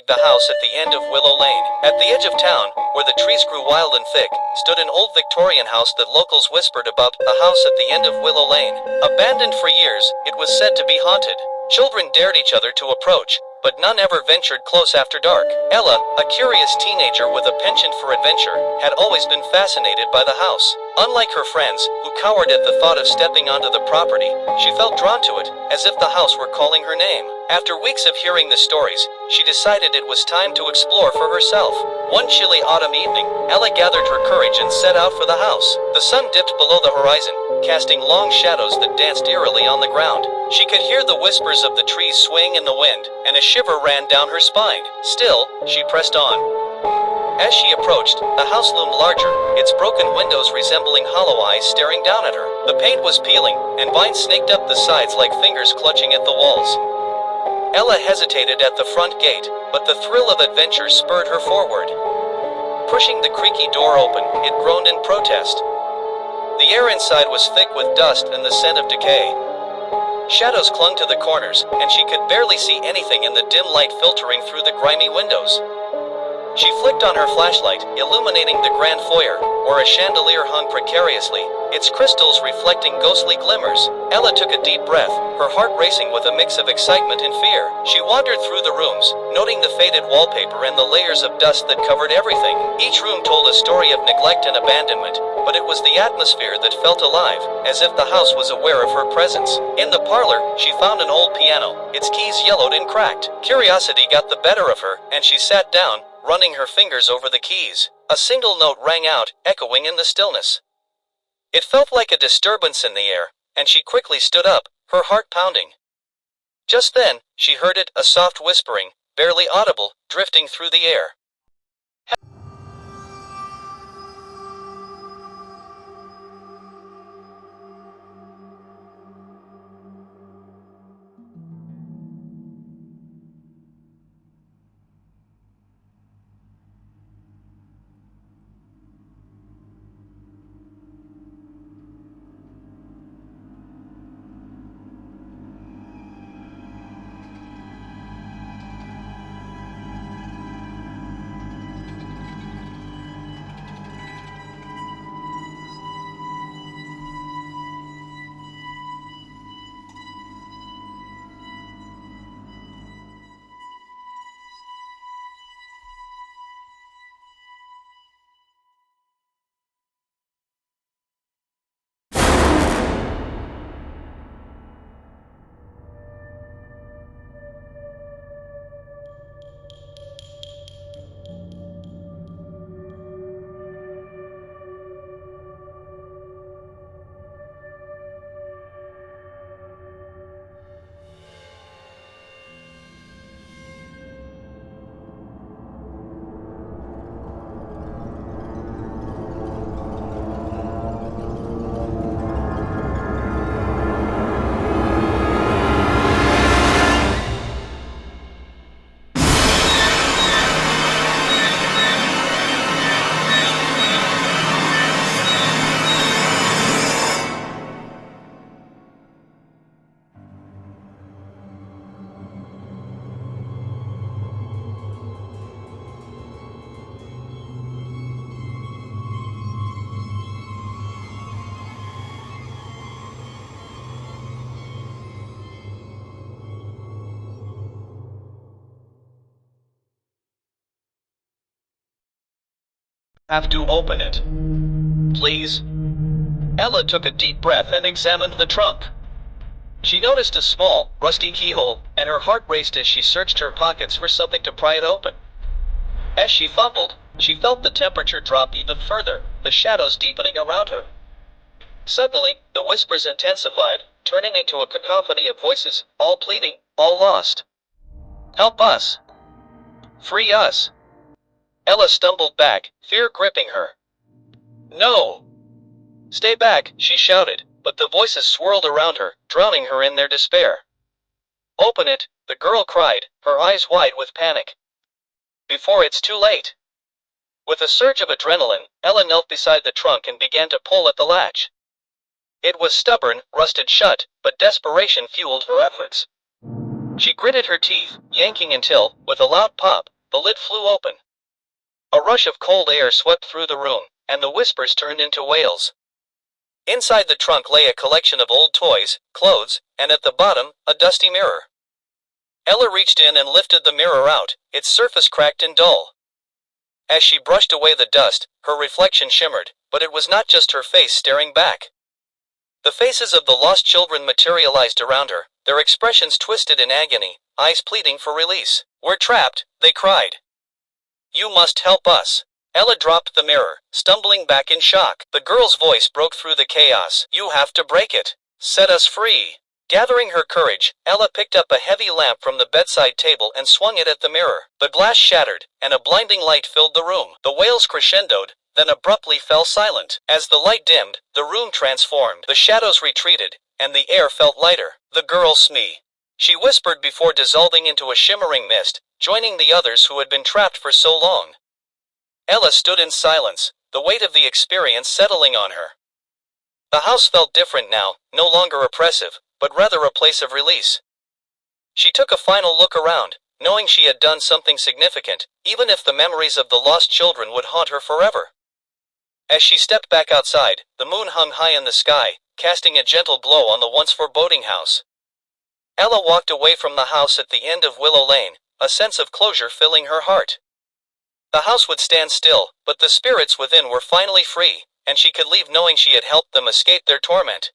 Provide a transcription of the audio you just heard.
The house at the end of Willow Lane. At the edge of town, where the trees grew wild and thick, stood an old Victorian house that locals whispered about. A house at the end of Willow Lane. Abandoned for years, it was said to be haunted. Children dared each other to approach, but none ever ventured close after dark. Ella, a curious teenager with a penchant for adventure, had always been fascinated by the house. Unlike her friends, who cowered at the thought of stepping onto the property, she felt drawn to it, as if the house were calling her name. After weeks of hearing the stories, she decided it was time to explore for herself. One chilly autumn evening, Ella gathered her courage and set out for the house. The sun dipped below the horizon, casting long shadows that danced eerily on the ground. She could hear the whispers of the trees swaying in the wind, and a shiver ran down her spine. Still, she pressed on. As she approached, the house loomed larger, its broken windows resembling hollow eyes staring down at her. The paint was peeling, and vines snaked up the sides like fingers clutching at the walls. Ella hesitated at the front gate, but the thrill of adventure spurred her forward. Pushing the creaky door open, it groaned in protest. The air inside was thick with dust and the scent of decay. Shadows clung to the corners, and she could barely see anything in the dim light filtering through the grimy windows. She flicked on her flashlight, illuminating the grand foyer, where a chandelier hung precariously, its crystals reflecting ghostly glimmers. Ella took a deep breath, her heart racing with a mix of excitement and fear. She wandered through the rooms, noting the faded wallpaper and the layers of dust that covered everything. Each room told a story of neglect and abandonment, but it was the atmosphere that felt alive, as if the house was aware of her presence. In the parlor, she found an old piano, its keys yellowed and cracked. Curiosity got the better of her, and she sat down, running her fingers over the keys. A single note rang out, echoing in the stillness. It felt like a disturbance in the air, and she quickly stood up, her heart pounding. Just then, she heard it, a soft whispering, barely audible, drifting through the air. Have to open it. Please? Ella took a deep breath and examined the trunk. She noticed a small, rusty keyhole, and her heart raced as she searched her pockets for something to pry it open. As she fumbled, she felt the temperature drop even further, the shadows deepening around her. Suddenly, the whispers intensified, turning into a cacophony of voices, all pleading, all lost. Help us! Free us! Ella stumbled back, fear gripping her. No! Stay back, she shouted, but the voices swirled around her, drowning her in their despair. Open it, the girl cried, her eyes wide with panic. Before it's too late. With a surge of adrenaline, Ella knelt beside the trunk and began to pull at the latch. It was stubborn, rusted shut, but desperation fueled her efforts. She gritted her teeth, yanking until, with a loud pop, The lid flew open. A rush of cold air swept through the room, and the whispers turned into wails. Inside the trunk lay a collection of old toys, clothes, and at the bottom, a dusty mirror. Ella reached in and lifted the mirror out, its surface cracked and dull. As she brushed away the dust, her reflection shimmered, but it was not just her face staring back. The faces of the lost children materialized around her, their expressions twisted in agony, eyes pleading for release. "We're trapped," they cried. "You must help us." Ella dropped the mirror, stumbling back in shock. The girl's voice broke through the chaos. "You have to break it. Set us free." Gathering her courage, Ella picked up a heavy lamp from the bedside table and swung it at the mirror. The glass shattered, and a blinding light filled the room. The wails crescendoed, then abruptly fell silent. As the light dimmed, the room transformed. The shadows retreated, and the air felt lighter. "The girl's me," she whispered before dissolving into a shimmering mist, joining the others who had been trapped for so long. Ella stood in silence, the weight of the experience settling on her. The house felt different now, no longer oppressive, but rather a place of release. She took a final look around, knowing she had done something significant, even if the memories of the lost children would haunt her forever. As she stepped back outside, the moon hung high in the sky, casting a gentle glow on the once foreboding house. Ella walked away from the house at the end of Willow Lane, a sense of closure filling her heart. The house would stand still, but the spirits within were finally free, and she could leave knowing she had helped them escape their torment.